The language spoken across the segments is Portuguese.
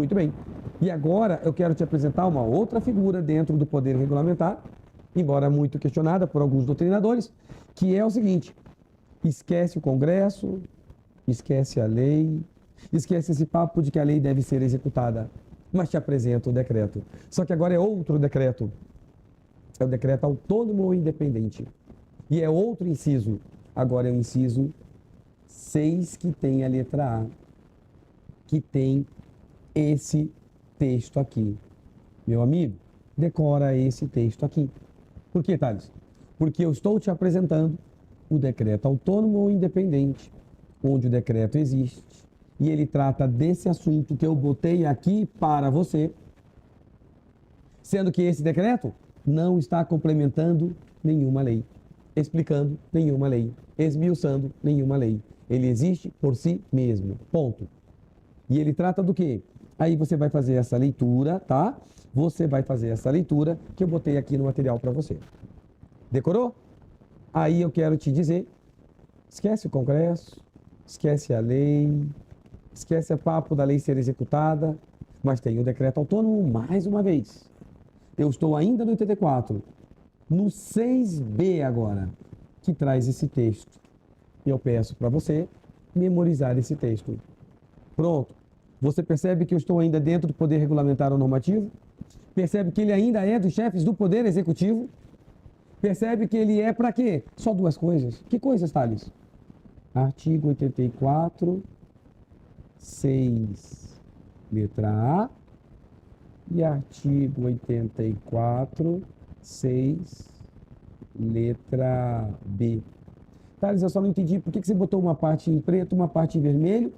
Muito bem. E agora eu quero te apresentar uma outra figura dentro do poder regulamentar, embora muito questionada por alguns doutrinadores, que é o seguinte: esquece o Congresso, esquece a lei, esquece esse papo de que a lei deve ser executada, mas te apresenta o decreto. Só que agora é outro decreto. É o decreto autônomo ou independente. E é outro inciso. Agora é o inciso 6, que tem a letra A, que tem esse texto aqui. Meu amigo, decora esse texto aqui. Por que, Thales? Porque eu estou te apresentando o decreto autônomo ou independente, onde o decreto existe, e ele trata desse assunto que eu botei aqui para você, sendo que esse decreto não está complementando nenhuma lei, explicando nenhuma lei, esmiuçando nenhuma lei. Ele existe por si mesmo, ponto. E ele trata do quê? Aí você vai fazer essa leitura, tá? Você vai fazer essa leitura que eu botei aqui no material para você. Decorou? Aí eu quero te dizer, esquece o Congresso, esquece a lei, esquece o papo da lei ser executada, mas tem o decreto autônomo mais uma vez. Eu estou ainda no 84, no 6B agora, que traz esse texto. Eu peço para você memorizar esse texto. Pronto. Você percebe que eu estou ainda dentro do poder regulamentar ou normativo? Percebe que ele ainda é dos chefes do poder executivo? Percebe que ele é para quê? Só duas coisas. Que coisas, Thales? Artigo 84, 6, letra A, e artigo 84, 6, letra B. Thales, eu só não entendi por que você botou uma parte em preto, uma parte em vermelho.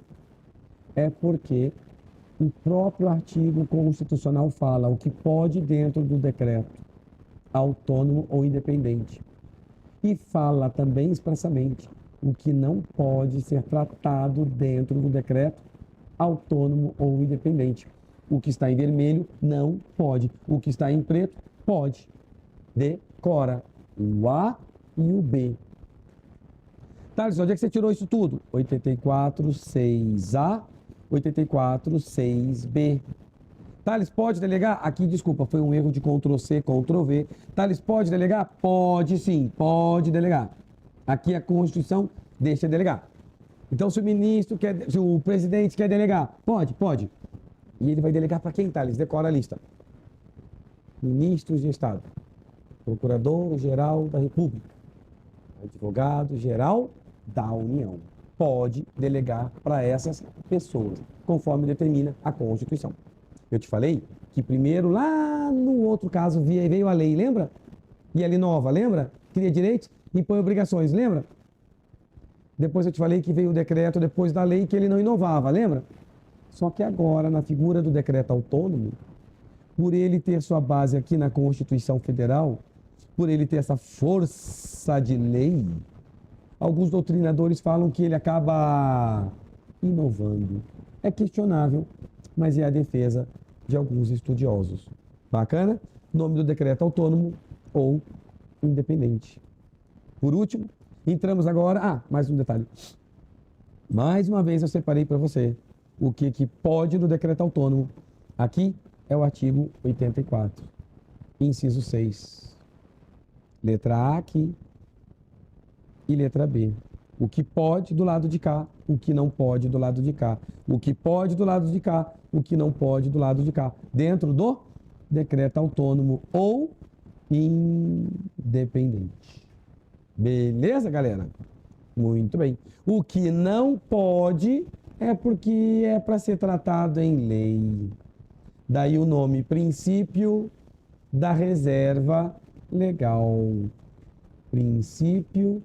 É porque o próprio artigo constitucional fala o que pode dentro do decreto, autônomo ou independente. E fala também expressamente o que não pode ser tratado dentro do decreto, autônomo ou independente. O que está em vermelho não pode. O que está em preto pode. Decora o A e o B. Thales, onde é que você tirou isso tudo? 84, 6A, 84, 6B. Thales, pode delegar? Aqui, desculpa, foi um erro de Ctrl+C, Ctrl+V. Thales, pode delegar? Pode sim, pode delegar. Aqui a Constituição deixa delegar. Então, se o ministro quer, se o presidente quer delegar, pode. E ele vai delegar para quem, Thales? Decora a lista. Ministros de Estado, Procurador-Geral da República, Advogado-Geral da União. Pode delegar para essas pessoas, conforme determina a Constituição. Eu te falei que primeiro, lá no outro caso, veio a lei, lembra? E a lei nova, lembra? Cria direitos e põe obrigações, lembra? Depois eu te falei que veio o decreto depois da lei que ele não inovava, lembra? Só que agora, na figura do decreto autônomo, por ele ter sua base aqui na Constituição Federal, por ele ter essa força de lei, alguns doutrinadores falam que ele acaba inovando. É questionável, mas é a defesa de alguns estudiosos. Bacana? Nome do decreto autônomo ou independente. Por último, entramos agora... mais um detalhe. Mais uma vez eu separei para você o que pode no decreto autônomo. Aqui é o artigo 84, inciso 6. Letra A aqui e letra B. O que pode do lado de cá, o que não pode do lado de cá. O que pode do lado de cá, o que não pode do lado de cá. Dentro do decreto autônomo ou independente. Beleza, galera? Muito bem. O que não pode é porque é para ser tratado em lei. Daí o nome princípio da reserva legal. Princípio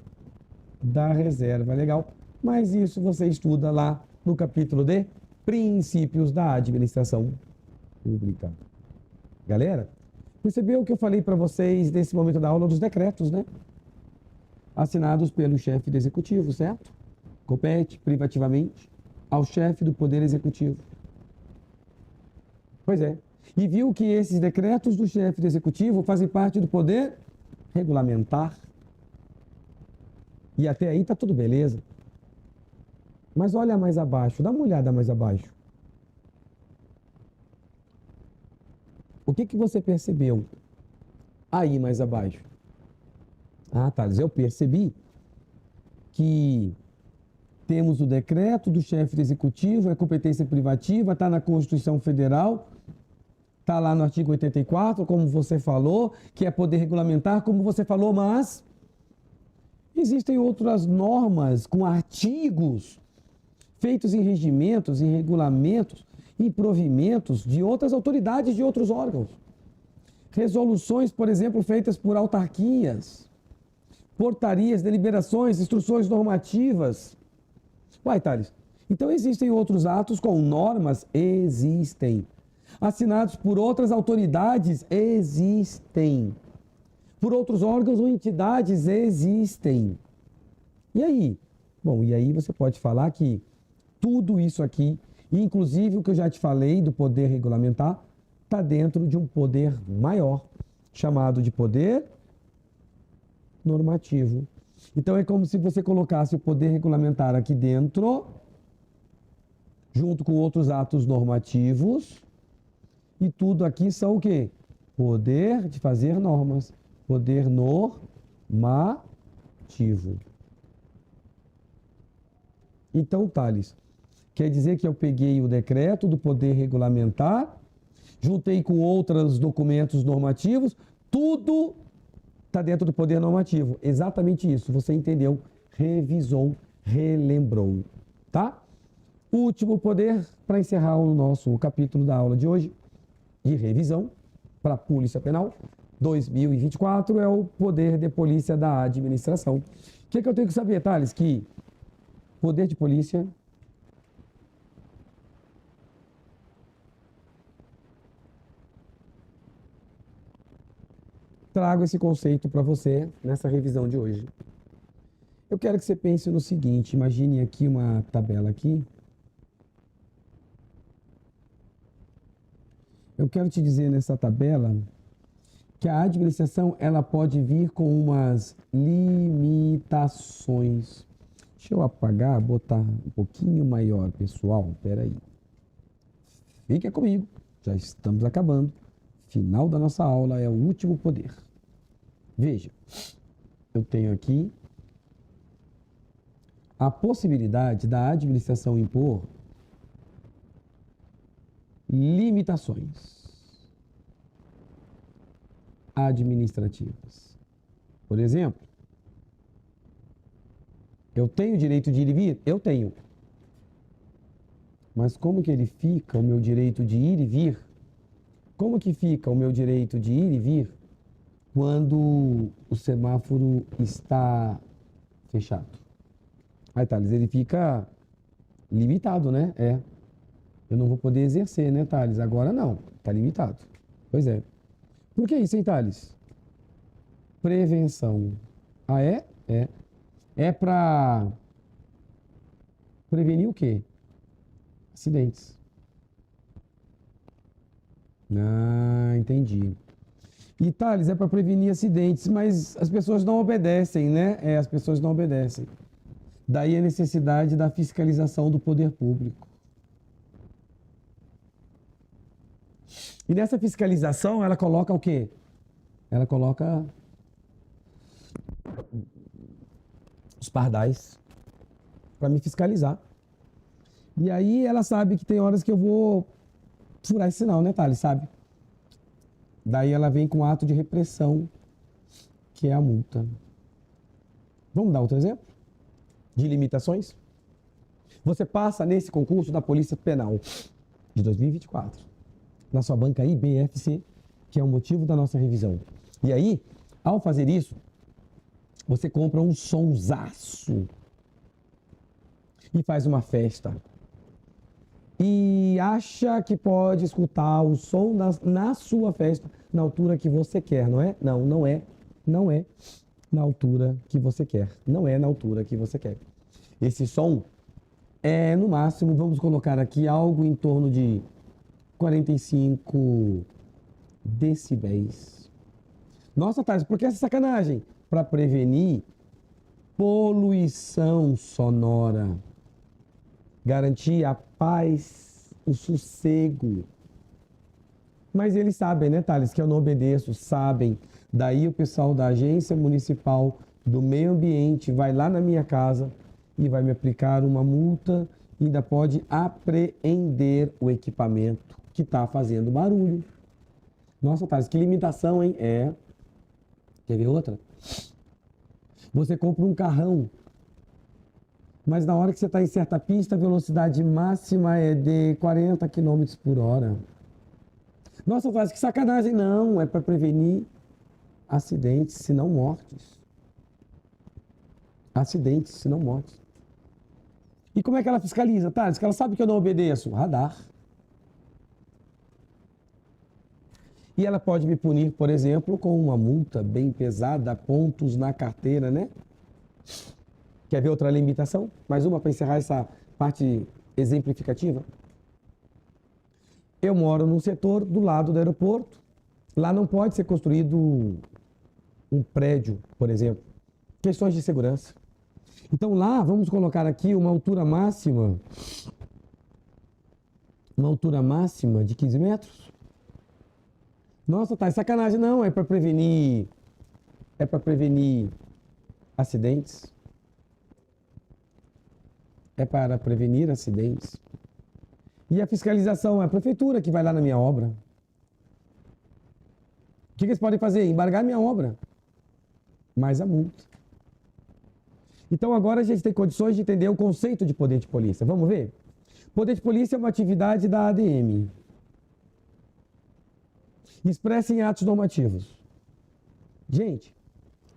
da reserva legal. Mas isso você estuda lá no capítulo de princípios da administração pública. Galera, percebeu o que eu falei para vocês nesse momento da aula dos decretos, né? Assinados pelo chefe do executivo, certo? Compete privativamente ao chefe do poder executivo. Pois é. E viu que esses decretos do chefe do executivo fazem parte do poder regulamentar. E até aí tá tudo beleza. Mas olha mais abaixo, dá uma olhada mais abaixo. que você percebeu aí mais abaixo? Ah, Thales, eu percebi que temos o decreto do chefe do executivo, é competência privativa, está na Constituição Federal, está lá no artigo 84, como você falou, que é poder regulamentar, como você falou, mas existem outras normas com artigos feitos em regimentos, em regulamentos, em provimentos de outras autoridades, de outros órgãos. Resoluções, por exemplo, feitas por autarquias, portarias, deliberações, instruções normativas. Uai, Thales, então existem outros atos com normas? Existem. Assinados por outras autoridades? Existem. Por outros órgãos ou entidades? Existem. E aí? Bom, e aí você pode falar que tudo isso aqui, inclusive o que eu já te falei do poder regulamentar, está dentro de um poder maior, chamado de poder normativo. Então é como se você colocasse o poder regulamentar aqui dentro, junto com outros atos normativos, e tudo aqui são o quê? Poder de fazer normas, poder normativo. Então, Thales, quer dizer que eu peguei o decreto do poder regulamentar, juntei com outros documentos normativos, tudo está dentro do poder normativo. Exatamente isso. Você entendeu, revisou, relembrou, tá? Último poder para encerrar o nosso capítulo da aula de hoje, de revisão para a Polícia Penal 2024, é o poder de polícia da administração. O que eu tenho que saber, Thales? Que poder de polícia trago esse conceito para você nessa revisão de hoje. Eu quero que você pense no seguinte, imagine aqui uma tabela aqui. Eu quero te dizer nessa tabela que a administração ela pode vir com umas limitações. Deixa eu apagar, botar um pouquinho maior, pessoal. Espera aí. Fica comigo, já estamos acabando. Final da nossa aula é o último poder. Veja, eu tenho aqui a possibilidade da administração impor limitações administrativas. Por exemplo, eu tenho direito de ir e vir? Eu tenho. Mas como que ele fica, o meu direito de ir e vir? Como que fica o meu direito de ir e vir quando o semáforo está fechado? Aí, Thales, ele fica limitado, né? É. Eu não vou poder exercer, né, Thales? Agora não, está limitado. Pois é. Por que isso, hein, Thales? Prevenção. Ah, é? É. É para prevenir o quê? Acidentes. Ah, entendi. E, Thales, é para prevenir acidentes, mas as pessoas não obedecem, né? É, as pessoas não obedecem. Daí a necessidade da fiscalização do poder público. E nessa fiscalização, ela coloca o quê? Ela coloca os pardais para me fiscalizar. E aí ela sabe que tem horas que eu vou furar esse sinal, né, Thales? Sabe? Daí ela vem com ato de repressão, que é a multa. Vamos dar outro exemplo? De limitações? Você passa nesse concurso da Polícia Penal de 2024, na sua banca IBFC, que é o motivo da nossa revisão. E aí, ao fazer isso, você compra um sonsaço e faz uma festa. E acha que pode escutar o som na sua festa, na altura que você quer, não é? Não, não é. Não é na altura que você quer. Não é na altura que você quer. Esse som é, no máximo, vamos colocar aqui algo em torno de 45 decibéis. Nossa, Thales, por que essa sacanagem? Para prevenir poluição sonora. Garantir a paz, o sossego. Mas eles sabem, né, Thales, que eu não obedeço, sabem. Daí o pessoal da Agência Municipal do Meio Ambiente vai lá na minha casa e vai me aplicar uma multa e ainda pode apreender o equipamento que está fazendo barulho. Nossa, Thales, que limitação, hein? É. Quer ver outra? Você compra um carrão, mas na hora que você está em certa pista, a velocidade máxima é de 40 km por hora. Nossa, Thales, que sacanagem. Não, é para prevenir acidentes, se não mortes. Acidentes, se não mortes. E como é que ela fiscaliza, Thales? Que ela sabe que eu não obedeço? Radar. E ela pode me punir, por exemplo, com uma multa bem pesada, pontos na carteira, né? Quer ver outra limitação? Mais uma para encerrar essa parte exemplificativa. Eu moro num setor do lado do aeroporto. Lá não pode ser construído um prédio, por exemplo. Questões de segurança. Então lá, vamos colocar aqui uma altura máxima de 15 metros. Nossa, tá, é sacanagem. Não, é para prevenir acidentes. É para prevenir acidentes. E a fiscalização é a prefeitura que vai lá na minha obra. O que eles podem fazer? Embargar minha obra. Mais a multa. Então agora a gente tem condições de entender o conceito de poder de polícia. Vamos ver? Poder de polícia é uma atividade da ADM. Expressa em atos normativos. Gente,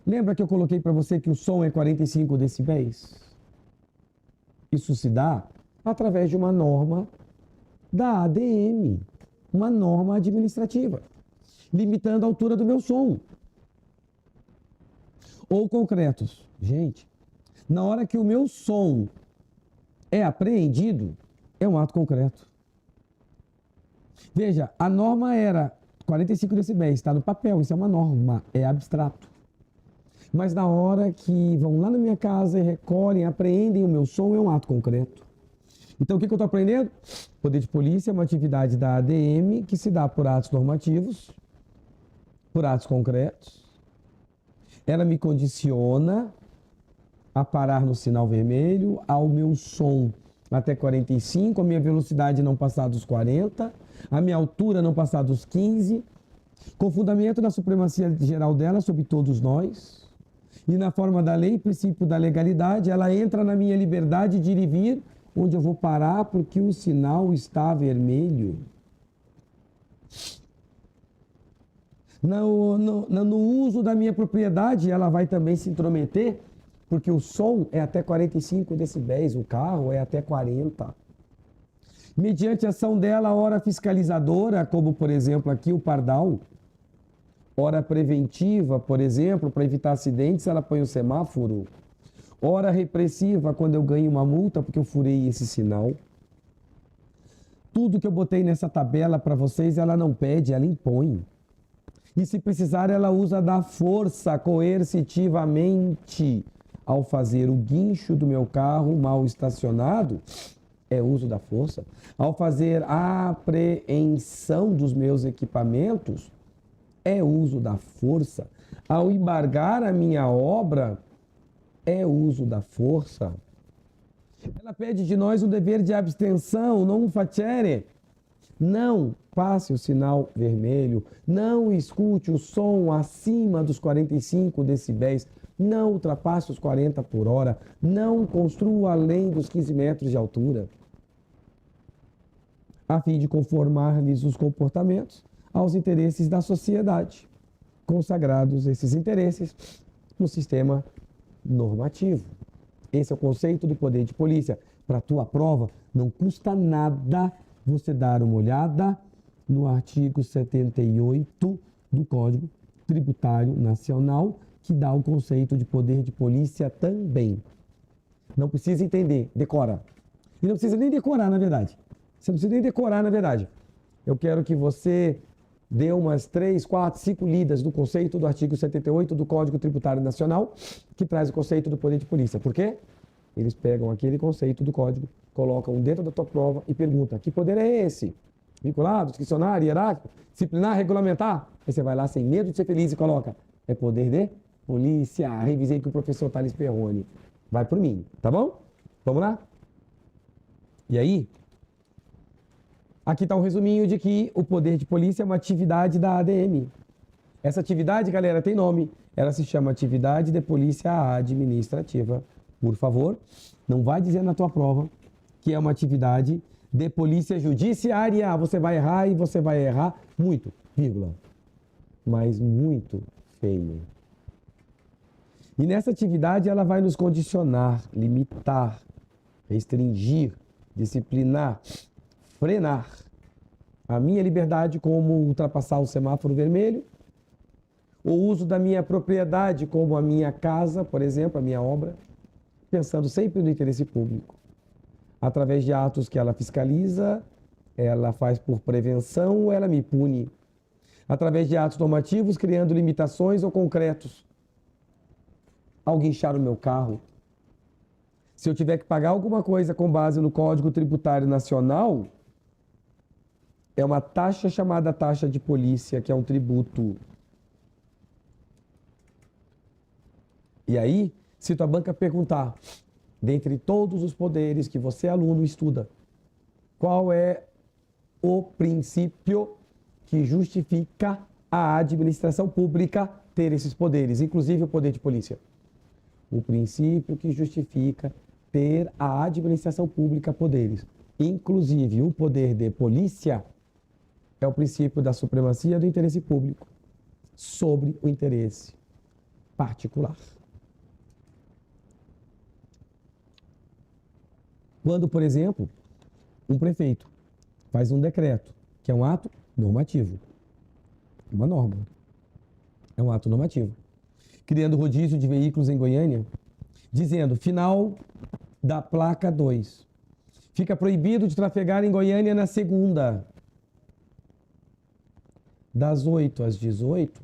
lembra que eu coloquei para você que o som é 45 decibéis? Isso se dá através de uma norma da ADM, uma norma administrativa, limitando a altura do meu som. Ou concretos. Gente, na hora que o meu som é apreendido, é um ato concreto. Veja, a norma era 45 decibéis, está no papel, isso é uma norma, é abstrato. Mas na hora que vão lá na minha casa e recolhem, apreendem o meu som, é um ato concreto. Então o que eu estou aprendendo? Poder de polícia é uma atividade da ADM que se dá por atos normativos, por atos concretos. Ela me condiciona a parar no sinal vermelho, ao meu som até 45, a minha velocidade não passar dos 40, a minha altura não passar dos 15, com fundamento na supremacia geral dela sobre todos nós, e na forma da lei, princípio da legalidade, ela entra na minha liberdade de ir e vir, onde eu vou parar porque o sinal está vermelho. No uso da minha propriedade, ela vai também se intrometer, porque o som é até 45 decibéis, o carro é até 40. Mediante a ação dela, hora fiscalizadora, como por exemplo aqui o Pardal, hora preventiva, por exemplo, para evitar acidentes, ela põe o semáforo. Hora repressiva, quando eu ganho uma multa porque eu furei esse sinal. Tudo que eu botei nessa tabela para vocês, ela não pede, ela impõe. E se precisar, ela usa da força coercitivamente. Ao fazer o guincho do meu carro mal estacionado, é uso da força. Ao fazer a apreensão dos meus equipamentos, é uso da força. Ao embargar a minha obra, é uso da força. Ela pede de nós o dever de abstenção, não facere. Não passe o sinal vermelho, não escute o som acima dos 45 decibéis, não ultrapasse os 40 por hora, não construa além dos 15 metros de altura, a fim de conformar-lhes os comportamentos aos interesses da sociedade, consagrados esses interesses no sistema normativo. Esse é o conceito do poder de polícia. Para a tua prova, não custa nada você dar uma olhada no artigo 78 do Código Tributário Nacional, que dá o conceito de poder de polícia também. Não precisa entender, decora. E não precisa nem decorar, na verdade. Você não precisa nem decorar, na verdade. Eu quero que você dê umas 3, 4, 5 lidas do conceito do artigo 78 do Código Tributário Nacional, que traz o conceito do poder de polícia. Por quê? Eles pegam aquele conceito do código, colocam dentro da tua prova e perguntam: que poder é esse? vinculado, discricionário, hierárquico, disciplinar, regulamentar. Aí você vai lá sem medo de ser feliz e coloca, é poder de polícia. Revisei com o professor Thales Perrone. Vai por mim, tá bom? Vamos lá? E aí, aqui está um resuminho de que o poder de polícia é uma atividade da ADM. Essa atividade, galera, tem nome. Ela se chama Atividade de Polícia Administrativa. Por favor, não vai dizer na tua prova que é uma atividade de polícia judiciária. Você vai errar e você vai errar muito, vírgula. Mas muito feio. E nessa atividade ela vai nos condicionar, limitar, restringir, disciplinar, frenar a minha liberdade, como ultrapassar o semáforo vermelho, o uso da minha propriedade, como a minha casa, por exemplo, a minha obra, pensando sempre no interesse público. Através de atos que ela fiscaliza, ela faz por prevenção, ela me pune. Através de atos normativos, criando limitações ou concretos. Ao guinchar o meu carro, se eu tiver que pagar alguma coisa com base no Código Tributário Nacional, é uma taxa chamada taxa de polícia, que é um tributo. E aí, se tua banca perguntar, dentre todos os poderes que você, aluno, estuda, qual é o princípio que justifica a administração pública ter esses poderes, inclusive o poder de polícia? O princípio que justifica ter a administração pública poderes, inclusive o poder de polícia, é o princípio da supremacia do interesse público sobre o interesse particular. Quando, por exemplo, um prefeito faz um decreto, que é um ato normativo, uma norma, é um ato normativo, criando rodízio de veículos em Goiânia, dizendo, final da placa 2, fica proibido de trafegar em Goiânia na segunda, das 8 às 18,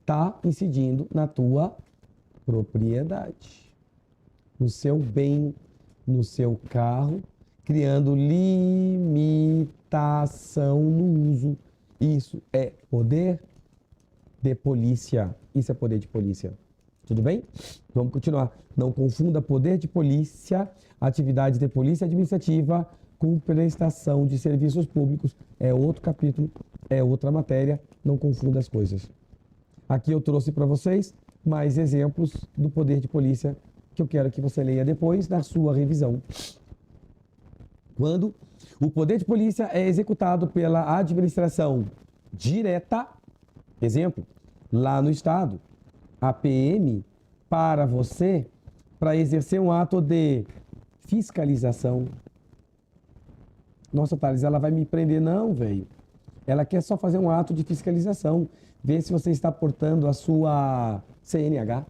está incidindo na tua propriedade, no seu bem, no seu carro, criando limitação no uso. Isso é poder de polícia. Isso é poder de polícia. Tudo bem? Vamos continuar. Não confunda poder de polícia, atividade de polícia administrativa, com prestação de serviços públicos. É outro capítulo, é outra matéria. Não confunda as coisas. Aqui eu trouxe para vocês mais exemplos do poder de polícia que eu quero que você leia depois na sua revisão. Quando o poder de polícia é executado pela administração direta, exemplo, lá no estado, a PM para você, para exercer um ato de fiscalização. Nossa, Thales, ela vai me prender? Não, velho. Ela quer só fazer um ato de fiscalização, ver se você está portando a sua CNH.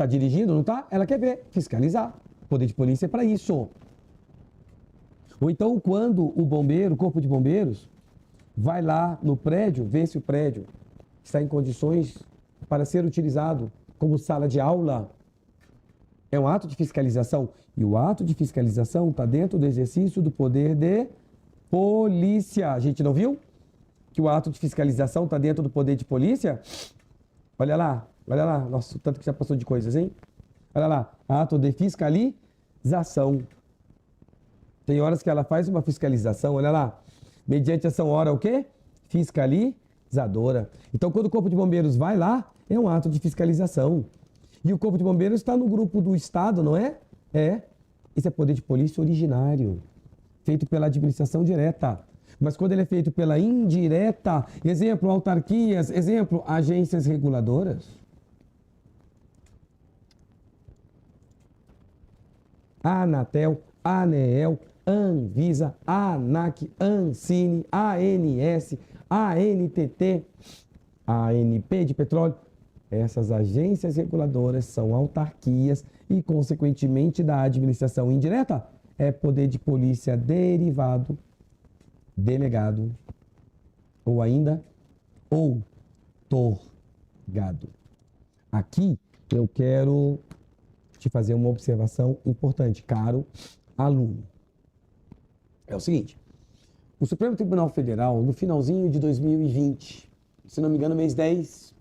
Está dirigindo, não está? Ela quer ver, fiscalizar. O poder de polícia é para isso. Ou então, quando o bombeiro, o corpo de bombeiros, vai lá no prédio, ver se o prédio está em condições para ser utilizado como sala de aula, é um ato de fiscalização. E o ato de fiscalização está dentro do exercício do poder de polícia. A gente não viu que o ato de fiscalização está dentro do poder de polícia? Olha lá. Olha lá, nossa, o tanto que já passou de coisas, hein? Olha lá, ato de fiscalização. Tem horas que ela faz uma fiscalização, olha lá. Mediante ação hora o quê? Fiscalizadora. Então, quando o Corpo de Bombeiros vai lá, é um ato de fiscalização. E o Corpo de Bombeiros está no grupo do Estado, não é? É. Esse é poder de polícia originário, feito pela administração direta. Mas quando ele é feito pela indireta, exemplo, autarquias, exemplo, agências reguladoras, Anatel, ANEEL, Anvisa, ANAC, Ancine, ANS, ANTT, ANP de petróleo. Essas agências reguladoras são autarquias e, consequentemente, da administração indireta é poder de polícia derivado, delegado ou ainda outorgado. Aqui eu quero te fazer uma observação importante, caro aluno. É o seguinte, O Supremo Tribunal Federal, no finalzinho de 2020, se não me engano, mês 10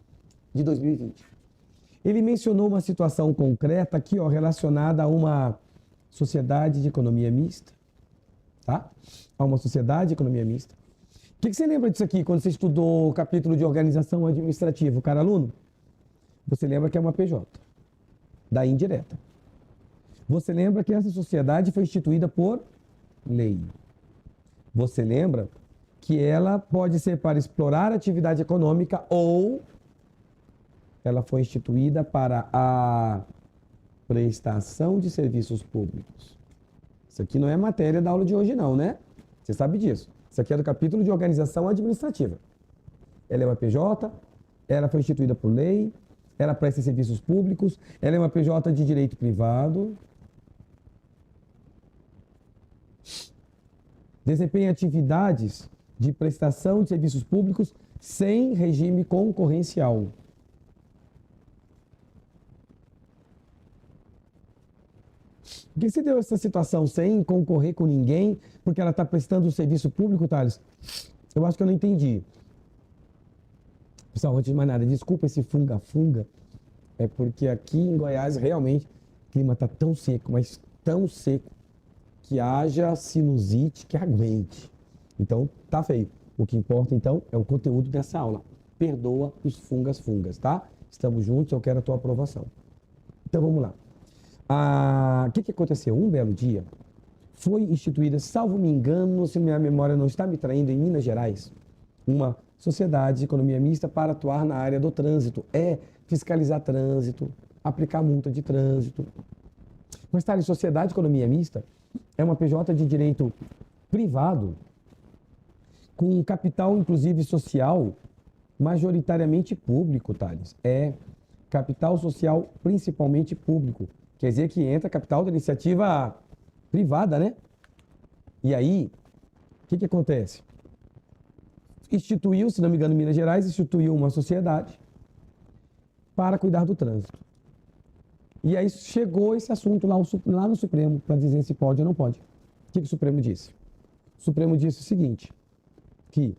de 2020, ele mencionou uma situação concreta aqui, ó, relacionada a uma sociedade de economia mista, tá? A uma sociedade de economia mista. O que você lembra disso aqui quando você estudou o capítulo de organização administrativa, cara aluno? Você lembra que é uma PJ, da indireta. Você lembra que essa sociedade foi instituída por lei. Você lembra que ela pode ser para explorar atividade econômica ou ela foi instituída para a prestação de serviços públicos. Isso aqui não é matéria da aula de hoje não, né? Você sabe disso. Isso aqui é do capítulo de organização administrativa. Ela é uma PJ, ela foi instituída por lei, ela presta serviços públicos, ela é uma PJ de direito privado, desempenha atividades de prestação de serviços públicos sem regime concorrencial. Por que se deu essa situação sem concorrer com ninguém, porque ela está prestando um serviço público, Thales? Eu acho que eu não entendi. Pessoal, antes de mais nada, desculpa esse funga-funga, é porque aqui em Goiás realmente o clima está tão seco, mas tão seco, que haja sinusite que aguente. Então, tá feio. O que importa, então, é o conteúdo dessa aula. Perdoa os fungas, tá? Estamos juntos, eu quero a tua aprovação. Então, vamos lá. O que aconteceu? Um belo dia, foi instituída, salvo me engano, se minha memória não está me traindo, em Minas Gerais, uma sociedade de economia mista para atuar na área do trânsito. É fiscalizar trânsito, aplicar multa de trânsito. Mas, Thales, sociedade de economia mista é uma PJ de direito privado, com capital, inclusive, social, majoritariamente público, Thales. É capital social principalmente público. Quer dizer que entra capital da iniciativa privada, né? E aí, o que acontece? Instituiu, se não me engano, Minas Gerais, instituiu uma sociedade para cuidar do trânsito. E aí chegou esse assunto lá no Supremo, para dizer se pode ou não pode. O que o Supremo disse? O Supremo disse o seguinte, que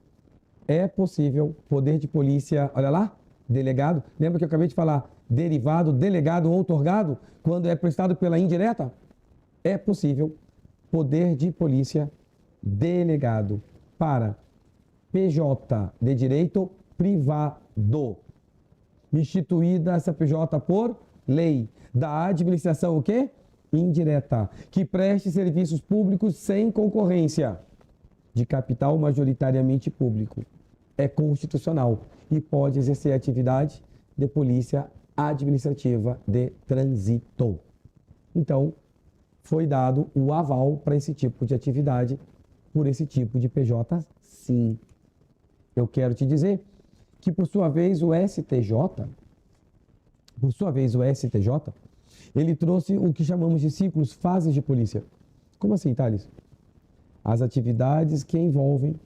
é possível poder de polícia, olha lá, delegado, lembra que eu acabei de falar, derivado, delegado ou outorgado, quando é prestado pela indireta? É possível poder de polícia delegado para PJ de direito privado, instituída essa PJ por lei, da administração o quê? Indireta, que preste serviços públicos sem concorrência, de capital majoritariamente público. É constitucional e pode exercer atividade de polícia administrativa de trânsito. Então, foi dado o aval para esse tipo de atividade por esse tipo de PJ, sim. Eu quero te dizer que, por sua vez, o STJ, ele trouxe o que chamamos de ciclos, fases de polícia. Como assim, Thales? As atividades que envolvem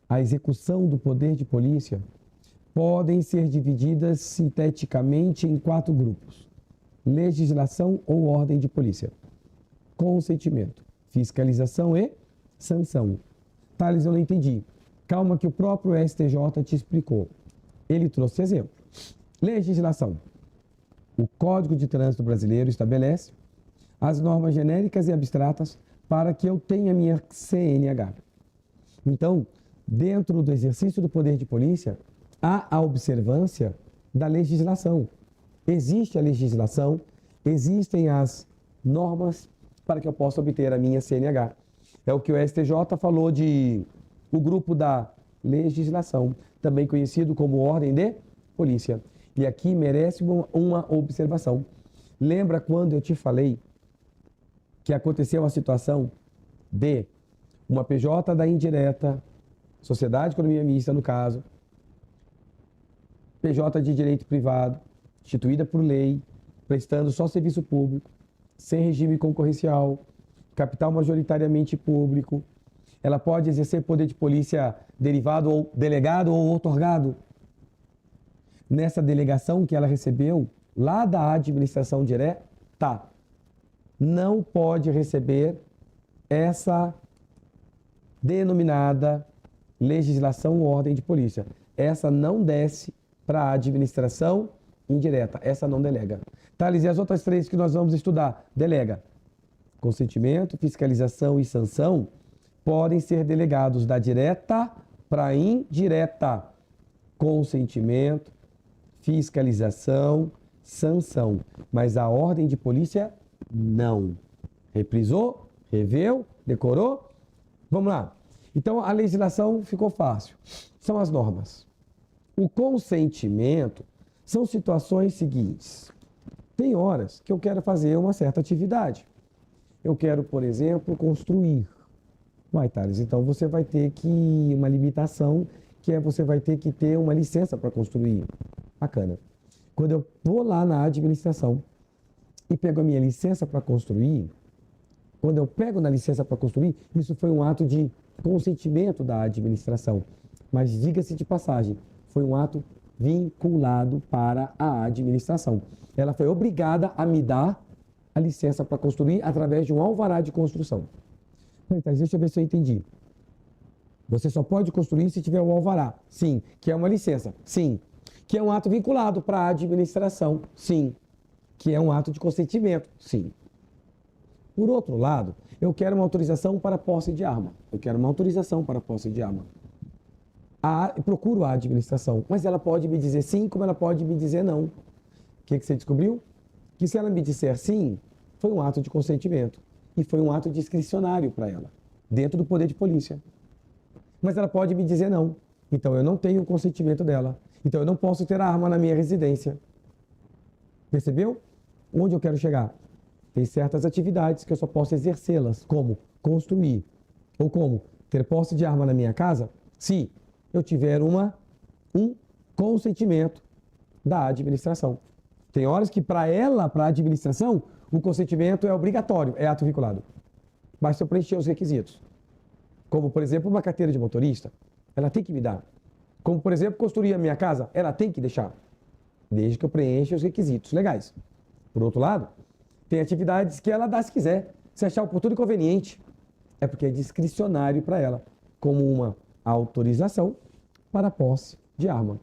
a execução do poder de polícia podem ser divididas sinteticamente em 4 grupos: legislação ou ordem de polícia, consentimento, fiscalização e sanção. Thales, eu não entendi. Calma que o próprio STJ te explicou. Ele trouxe exemplo. Legislação. O Código de Trânsito Brasileiro estabelece as normas genéricas e abstratas para que eu tenha minha CNH. Então, dentro do exercício do poder de polícia, há a observância da legislação. Existe a legislação, existem as normas para que eu possa obter a minha CNH. É o que o STJ falou de o grupo da legislação, também conhecido como ordem de polícia. E aqui merece uma observação. Lembra quando eu te falei que aconteceu a situação de uma PJ da indireta, sociedade de economia mista no caso, PJ de direito privado, instituída por lei, prestando só serviço público, sem regime concorrencial, capital majoritariamente público. Ela pode exercer poder de polícia derivado ou delegado ou outorgado. Nessa delegação que ela recebeu lá da administração direta, não pode receber essa denominada legislação ou ordem de polícia. Essa não desce para a administração indireta, essa não delega. Thales, e as outras três que nós vamos estudar? Delega. Consentimento, fiscalização e sanção podem ser delegados da direta para a indireta. Consentimento, fiscalização, sanção. Mas a ordem de polícia, não. Reprisou? Reveu? Decorou? Vamos lá. Então, a legislação ficou fácil. São as normas. O consentimento são situações seguintes. Tem horas que eu quero fazer uma certa atividade. Eu quero, por exemplo, construir. Thales, então você vai ter que uma limitação, que é você vai ter que ter uma licença para construir. Bacana. Quando eu vou lá na administração e pego a minha licença para construir, quando eu pego na licença para construir, isso foi um ato de consentimento da administração. Mas diga-se de passagem, foi um ato vinculado para a administração. Ela foi obrigada a me dar a licença para construir através de um alvará de construção. Então, deixa eu ver se eu entendi. Você só pode construir se tiver um alvará. Sim. Que é uma licença. Sim. Que é um ato vinculado para a administração. Sim. Que é um ato de consentimento. Sim. Por outro lado, eu quero uma autorização para posse de arma. Eu quero uma autorização para posse de arma. Procuro a administração, mas ela pode me dizer sim, como ela pode me dizer não. O que você descobriu? Que se ela me disser sim, foi um ato de consentimento. E foi um ato discricionário para ela, dentro do poder de polícia. Mas ela pode me dizer não. Então eu não tenho o consentimento dela. Então eu não posso ter a arma na minha residência. Percebeu? Onde eu quero chegar? Tem certas atividades que eu só posso exercê-las, como construir, ou como ter posse de arma na minha casa, se eu tiver um consentimento da administração. Tem horas que para a administração, o consentimento é obrigatório, é ato vinculado. Basta eu preencher os requisitos. Como, por exemplo, uma carteira de motorista, ela tem que me dar. Como, por exemplo, construir a minha casa, ela tem que deixar. Desde que eu preencha os requisitos legais. Por outro lado, tem atividades que ela dá se quiser, se achar oportuno e conveniente. É porque é discricionário para ela, como uma autorização para a posse de arma.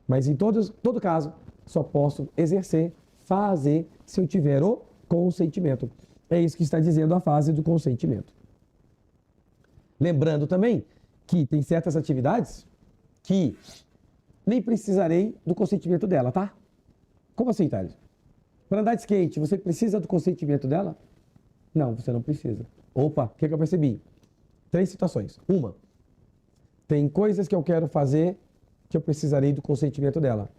Mas em todo caso, só posso exercer, fazer, se eu tiver o consentimento. É isso que está dizendo a fase do consentimento. Lembrando também que tem certas atividades que nem precisarei do consentimento dela, tá? Como assim, Thales? Para andar de skate, você precisa do consentimento dela? Não, você não precisa. Opa, o que eu percebi? 3 situações. Uma, tem coisas que eu quero fazer que eu precisarei do consentimento dela.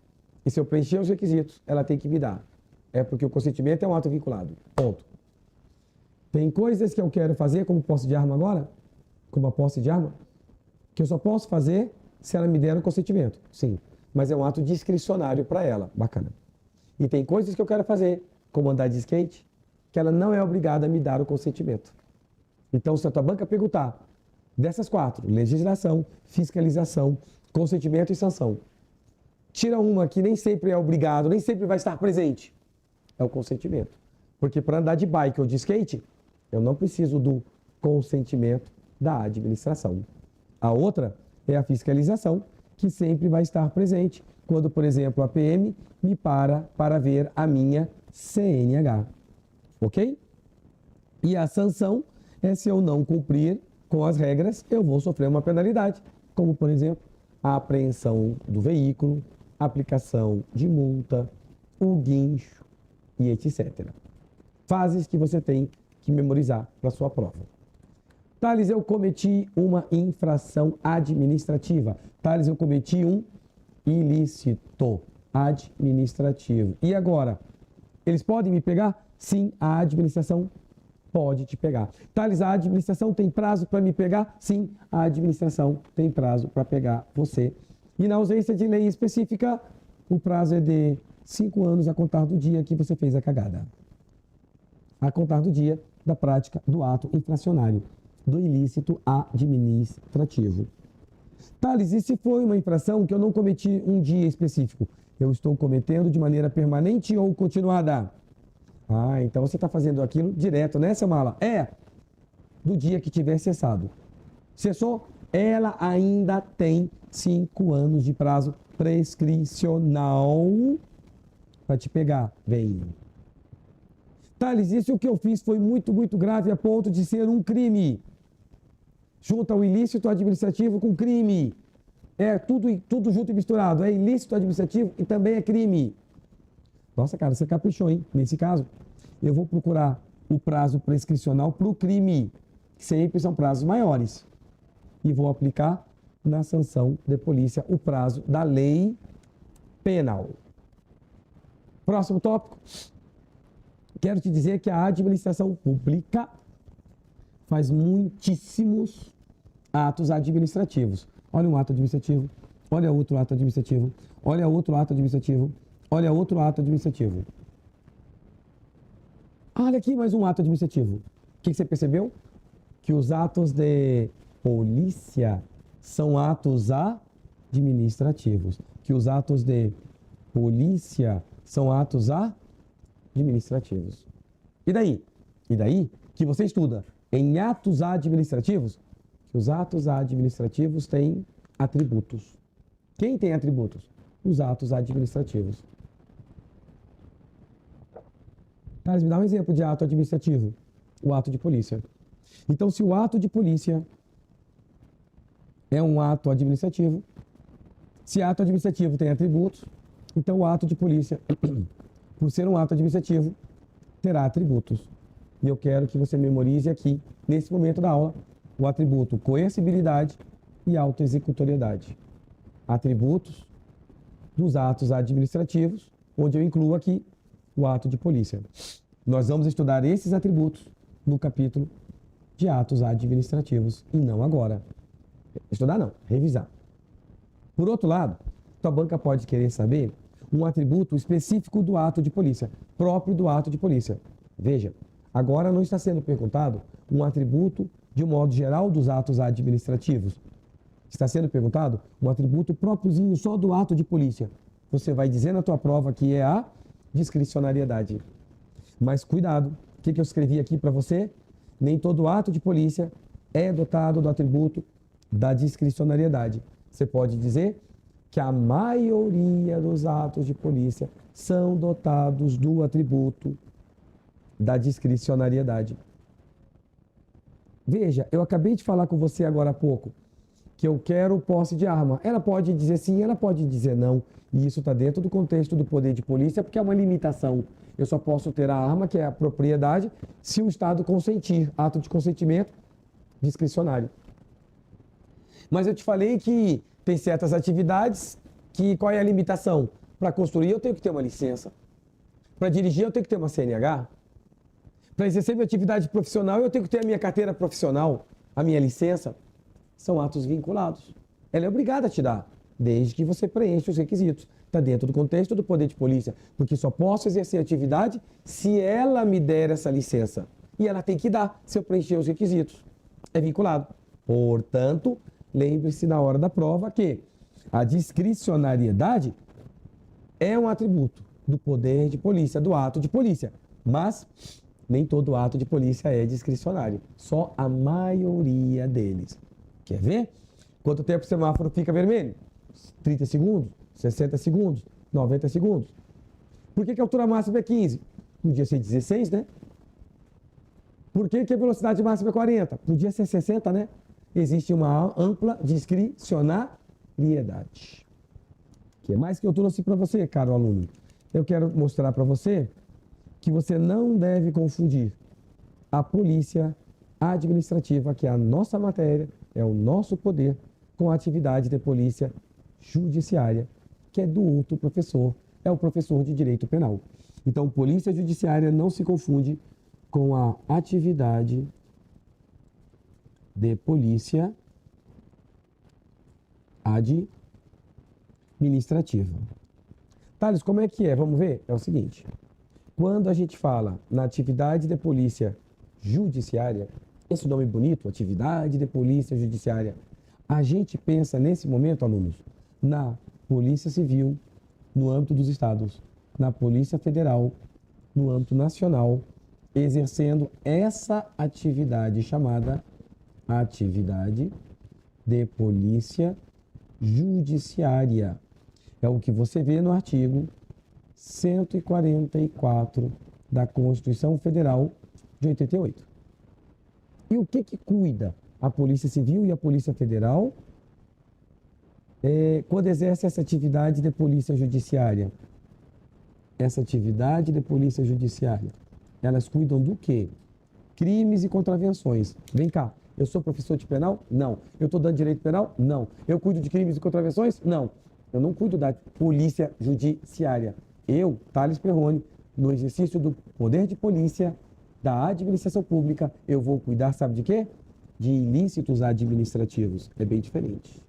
E se eu preencher os requisitos, ela tem que me dar. É porque o consentimento é um ato vinculado. Ponto. Tem coisas que eu quero fazer, como posse de arma agora, como a posse de arma, que eu só posso fazer se ela me der o consentimento. Sim, mas é um ato discricionário para ela. Bacana. E tem coisas que eu quero fazer, como andar de skate, que ela não é obrigada a me dar o consentimento. Então, se a tua banca perguntar, dessas 4, legislação, fiscalização, consentimento e sanção, tira uma que nem sempre é obrigado, nem sempre vai estar presente, é o consentimento. Porque para andar de bike ou de skate, eu não preciso do consentimento da administração. A outra é a fiscalização, que sempre vai estar presente quando, por exemplo, a PM me para ver a minha CNH. Ok? E a sanção é se eu não cumprir com as regras, eu vou sofrer uma penalidade, como, por exemplo, a apreensão do veículo, aplicação de multa, o guincho e etc. Fases que você tem que memorizar para sua prova. Thales, eu cometi uma infração administrativa. Thales, eu cometi um ilícito administrativo. E agora? Eles podem me pegar? Sim, a administração pode te pegar. Thales, a administração tem prazo para me pegar? Sim, a administração tem prazo para pegar você. E na ausência de lei específica, o prazo é de 5 anos a contar do dia que você fez a cagada. A contar do dia da prática do ato infracionário, do ilícito administrativo. Thales, e se foi uma infração que eu não cometi um dia específico? Eu estou cometendo de maneira permanente ou continuada? Ah, então você está fazendo aquilo direto, né, seu mala? É, do dia que tiver cessado. Cessou? Ela ainda tem 5 anos de prazo prescricional para te pegar. Vem. Thales, isso que eu fiz foi muito, muito grave a ponto de ser um crime. Junta o ilícito administrativo com crime. É tudo junto e misturado. É ilícito administrativo e também é crime. Nossa, cara, você caprichou, hein? Nesse caso, eu vou procurar o prazo prescricional para o crime, que sempre são prazos maiores. E vou aplicar na sanção de polícia o prazo da lei penal. Próximo tópico. Quero te dizer que a administração pública faz muitíssimos atos administrativos. Olha um ato administrativo, olha outro ato administrativo, olha outro ato administrativo, olha outro ato administrativo. Olha aqui mais um ato administrativo. O que você percebeu? Que os atos de polícia são atos administrativos. Que os atos de polícia são atos administrativos. E daí? E daí que você estuda em atos administrativos, que os atos administrativos têm atributos. Quem tem atributos? Os atos administrativos. Mas me dá um exemplo de ato administrativo. O ato de polícia. Então, se o ato de polícia é um ato administrativo, se ato administrativo tem atributos, então o ato de polícia, por ser um ato administrativo, terá atributos. E eu quero que você memorize aqui, nesse momento da aula, o atributo coercibilidade e autoexecutoriedade. Atributos dos atos administrativos, onde eu incluo aqui o ato de polícia. Nós vamos estudar esses atributos no capítulo de atos administrativos e não agora. Estudar não, revisar. Por outro lado, tua banca pode querer saber um atributo específico do ato de polícia, próprio do ato de polícia. Veja, agora não está sendo perguntado um atributo de um modo geral dos atos administrativos. Está sendo perguntado um atributo própriozinho só do ato de polícia. Você vai dizer na tua prova que é a discricionariedade. Mas cuidado, o que eu escrevi aqui para você? Nem todo ato de polícia é dotado do atributo da discricionariedade. Você pode dizer que a maioria dos atos de polícia são dotados do atributo da discricionariedade. Veja, eu acabei de falar com você agora há pouco que eu quero posse de arma. Ela pode dizer sim, ela pode dizer não. E isso está dentro do contexto do poder de polícia, porque é uma limitação. Eu só posso ter a arma, que é a propriedade, se o Estado consentir. Ato de consentimento discricionário. Mas eu te falei que tem certas atividades que qual é a limitação? Para construir eu tenho que ter uma licença. Para dirigir eu tenho que ter uma CNH. Para exercer minha atividade profissional eu tenho que ter a minha carteira profissional, a minha licença. São atos vinculados. Ela é obrigada a te dar, desde que você preencha os requisitos. Está dentro do contexto do poder de polícia, porque só posso exercer atividade se ela me der essa licença. E ela tem que dar, se eu preencher os requisitos. É vinculado. Portanto, lembre-se na hora da prova que a discricionariedade é um atributo do poder de polícia, do ato de polícia. Mas nem todo ato de polícia é discricionário. Só a maioria deles. Quer ver? Quanto tempo o semáforo fica vermelho? 30 segundos, 60 segundos, 90 segundos. Por que a altura máxima é 15? Podia ser 16, né? Por que a velocidade máxima é 40? Podia ser 60, né? Existe uma ampla discricionariedade. O que mais que eu trouxe para você, caro aluno? Eu quero mostrar para você que você não deve confundir a polícia administrativa, que é a nossa matéria, é o nosso poder, com a atividade de polícia judiciária, que é do outro professor, é o professor de direito penal. Então, polícia judiciária não se confunde com a atividade de polícia administrativa. Thales, como é que é? Vamos ver? É o seguinte. Quando a gente fala na atividade de polícia judiciária, esse nome bonito, atividade de polícia judiciária, a gente pensa nesse momento, alunos, na Polícia Civil, no âmbito dos estados, na Polícia Federal, no âmbito nacional, exercendo essa atividade chamada atividade de polícia judiciária. É o que você vê no artigo 144 da Constituição Federal de 88. E o que cuida a Polícia Civil e a Polícia Federal quando exerce essa atividade de polícia judiciária? Essa atividade de polícia judiciária, elas cuidam do quê? Crimes e contravenções. Vem cá, eu sou professor de penal? Não. Eu estou dando direito penal? Não. Eu cuido de crimes e contravenções? Não. Eu não cuido da polícia judiciária. Eu, Thales Perrone, no exercício do poder de polícia da administração pública, eu vou cuidar, sabe de quê? De ilícitos administrativos. É bem diferente.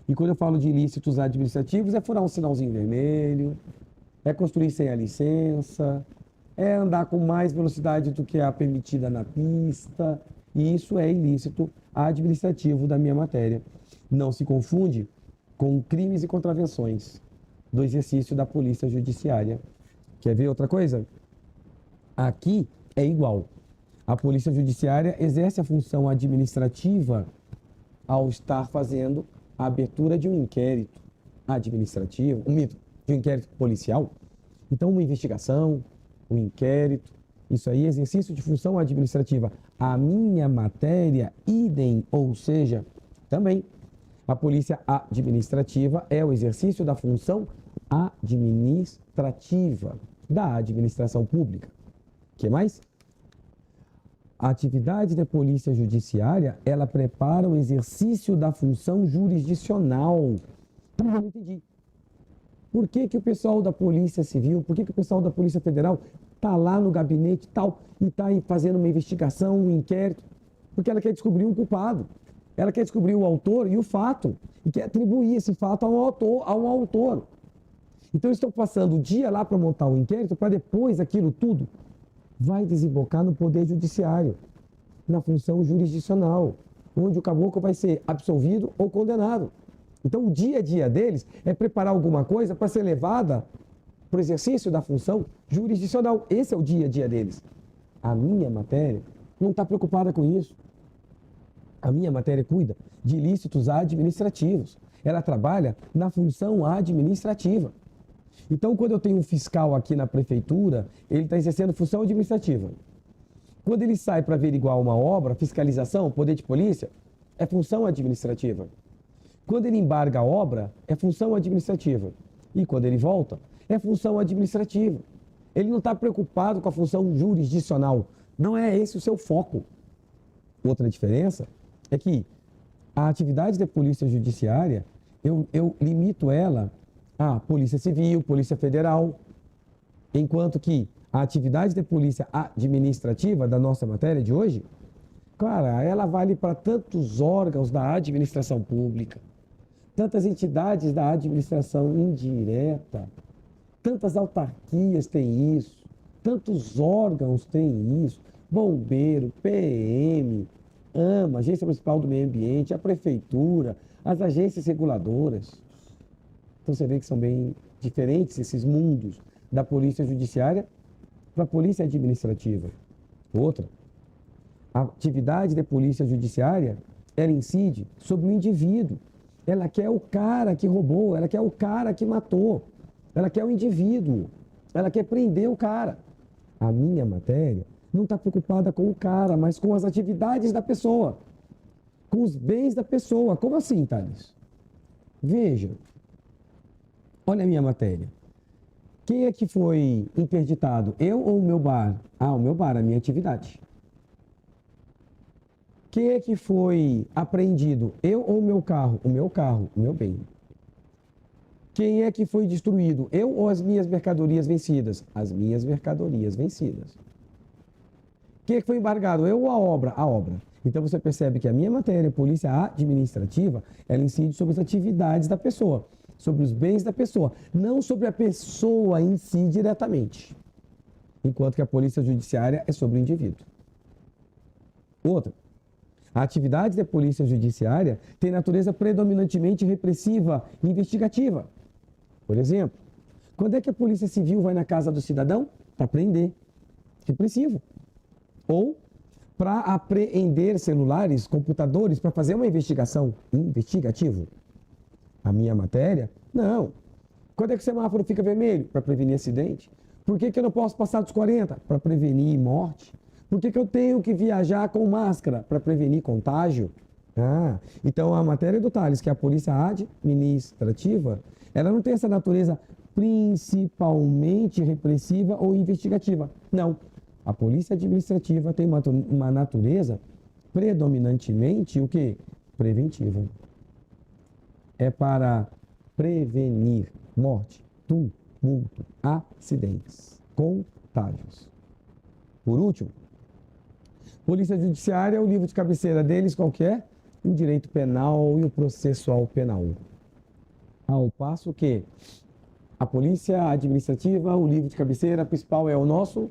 E quando eu falo de ilícitos administrativos, é furar um sinalzinho vermelho, é construir sem a licença, é andar com mais velocidade do que a permitida na pista. E isso é ilícito administrativo da minha matéria. Não se confunde com crimes e contravenções do exercício da polícia judiciária. Quer ver outra coisa? Aqui é igual. A polícia judiciária exerce a função administrativa ao estar fazendo a abertura de um inquérito administrativo, de um inquérito policial. Então, uma investigação, um inquérito, isso aí é exercício de função administrativa. A minha matéria, idem, ou seja, também. A polícia administrativa é o exercício da função administrativa da administração pública. O que mais? A atividade da polícia judiciária, ela prepara o exercício da função jurisdicional. Eu não entendi. Por que o pessoal da Polícia Civil, por que o pessoal da Polícia Federal está lá no gabinete tal e está fazendo uma investigação, um inquérito? Porque ela quer descobrir um culpado. Ela quer descobrir o autor e o fato. E quer atribuir esse fato a um autor. Então, eles estão passando o dia lá para montar um inquérito para depois aquilo tudo vai desembocar no Poder Judiciário, na função jurisdicional, onde o caboclo vai ser absolvido ou condenado. Então, o dia a dia deles é preparar alguma coisa para ser levada para o exercício da função jurisdicional. Esse é o dia a dia deles. A minha matéria não está preocupada com isso. A minha matéria cuida de ilícitos administrativos. Ela trabalha na função administrativa. Então, quando eu tenho um fiscal aqui na prefeitura, ele está exercendo função administrativa. Quando ele sai para averiguar uma obra, fiscalização, poder de polícia, é função administrativa. Quando ele embarga a obra, é função administrativa. E quando ele volta, é função administrativa. Ele não está preocupado com a função jurisdicional. Não é esse o seu foco. Outra diferença é que a atividade da polícia judiciária, eu limito ela à polícia civil, polícia federal, enquanto que a atividade de polícia administrativa da nossa matéria de hoje, cara, ela vale para tantos órgãos da administração pública, tantas entidades da administração indireta, tantas autarquias têm isso, tantos órgãos têm isso, bombeiro, PM, AMA, Agência Municipal do Meio Ambiente, a prefeitura, as agências reguladoras. Então você vê que são bem diferentes esses mundos da polícia judiciária para a polícia administrativa. Outra, a atividade da polícia judiciária, ela incide sobre o indivíduo. Ela quer o cara que roubou, ela quer o cara que matou, ela quer o indivíduo, ela quer prender o cara. A minha matéria não está preocupada com o cara, mas com as atividades da pessoa, com os bens da pessoa. Como assim, Thales? Veja, olha a minha matéria. Quem é que foi interditado? Eu ou o meu bar? O meu bar, a minha atividade. Quem é que foi apreendido? Eu ou o meu carro? O meu carro, o meu bem. Quem é que foi destruído? Eu ou as minhas mercadorias vencidas? As minhas mercadorias vencidas. Quem é que foi embargado? Eu ou a obra? A obra. Então você percebe que a minha matéria, polícia administrativa, ela incide sobre as atividades da pessoa, sobre os bens da pessoa, não sobre a pessoa em si diretamente. Enquanto que a polícia judiciária é sobre o indivíduo. Outra. A atividade da polícia judiciária tem natureza predominantemente repressiva e investigativa. Por exemplo, quando é que a polícia civil vai na casa do cidadão? Para prender. Repressivo. Ou para apreender celulares, computadores, para fazer uma investigação investigativa. A minha matéria? Não. Quando é que o semáforo fica vermelho? Para prevenir acidente. Por que eu não posso passar dos 40? Para prevenir morte. Por que eu tenho que viajar com máscara? Para prevenir contágio. Então a matéria do Thales, que é a polícia administrativa, ela não tem essa natureza principalmente repressiva ou investigativa. Não. A polícia administrativa tem uma natureza predominantemente o quê? Preventiva. É para prevenir morte, tumulto, acidentes, contágios. Por último, Polícia Judiciária, o livro de cabeceira deles qual que é? O direito penal e o processual penal. Ao passo que a polícia administrativa, o livro de cabeceira principal é o nosso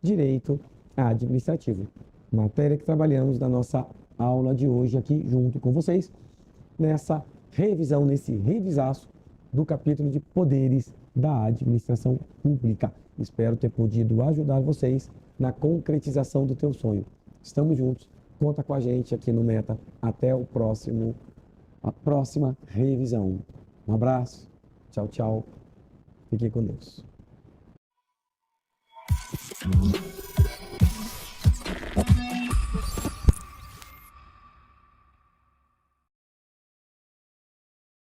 direito administrativo. Matéria que trabalhamos na nossa aula de hoje aqui junto com vocês, nessa revisão, nesse revisaço do capítulo de poderes da administração pública. Espero ter podido ajudar vocês na concretização do teu sonho. Estamos juntos, conta com a gente aqui no Meta. Até a próxima revisão. Um abraço, tchau, tchau. Fique com Deus.